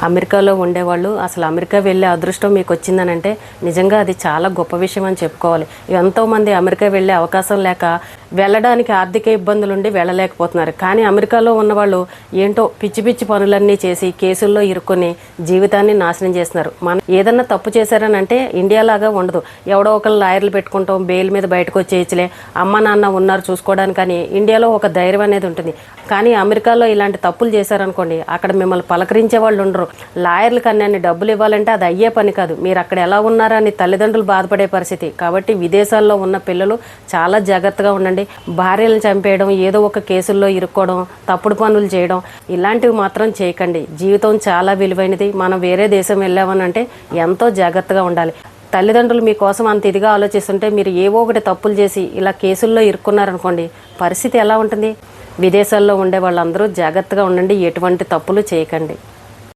అమెరికాలో ఉండేవాళ్ళు అసలు అమెరికా వెళ్ళే అదృష్టం మీకు వచ్చిందనంటే నిజంగా అది చాలా గొప్ప విషయం అని చెప్పుకోవాలి. ఎంతోమంది అమెరికా వెళ్ళే అవకాశం లేక వెళ్ళడానికి ఆర్థిక ఇబ్బందులు ఉండి వెళ్ళలేకపోతున్నారు. కానీ అమెరికాలో ఉన్నవాళ్ళు ఏంటో పిచ్చి పిచ్చి పనులన్నీ చేసి కేసుల్లో ఇరుక్కొని జీవితాన్ని నాశనం చేస్తున్నారు. మనం ఏదన్నా తప్పు చేశారనంటే ఇండియాలాగా ఉండదు. ఎవడో ఒకరు లాయర్లు పెట్టుకుంటాం, బెయిల్ మీద బయటకు వచ్చేయచ్చులే, అమ్మ నాన్న ఉన్నారు చూసుకోవడానికి. కానీ ఇండియాలో ఒక ధైర్యం అనేది ఉంటుంది. కానీ అమెరికాలో ఇలాంటి తప్పులు చేశారనుకోండి, అక్కడ మిమ్మల్ని పలకరించే వాళ్ళు ఉండరు. లాయర్లకు అన్ని డబ్బులు ఇవ్వాలంటే అది అయ్యే పని కాదు. మీరు అక్కడ ఎలా ఉన్నారని తల్లిదండ్రులు బాధపడే పరిస్థితి. కాబట్టి విదేశాల్లో ఉన్న పిల్లలు చాలా జాగ్రత్తగా ఉండండి. భార్యలను చంపేయడం, ఏదో ఒక కేసుల్లో ఇరుక్కోవడం, తప్పుడు పనులు చేయడం ఇలాంటివి మాత్రం చేయకండి. జీవితం చాలా విలువైనది. మనం వేరే దేశం వెళ్ళామనంటే ఎంతో జాగ్రత్తగా ఉండాలి. తల్లిదండ్రులు మీకోసం అంత ఇదిగా ఆలోచిస్తుంటే మీరు ఏవో ఒకటి తప్పులు చేసి ఇలా కేసుల్లో ఇరుక్కున్నారనుకోండి, పరిస్థితి ఎలా ఉంటుంది? విదేశాల్లో ఉండే వాళ్ళందరూ జాగ్రత్తగా ఉండండి, ఎటువంటి తప్పులు చేయకండి.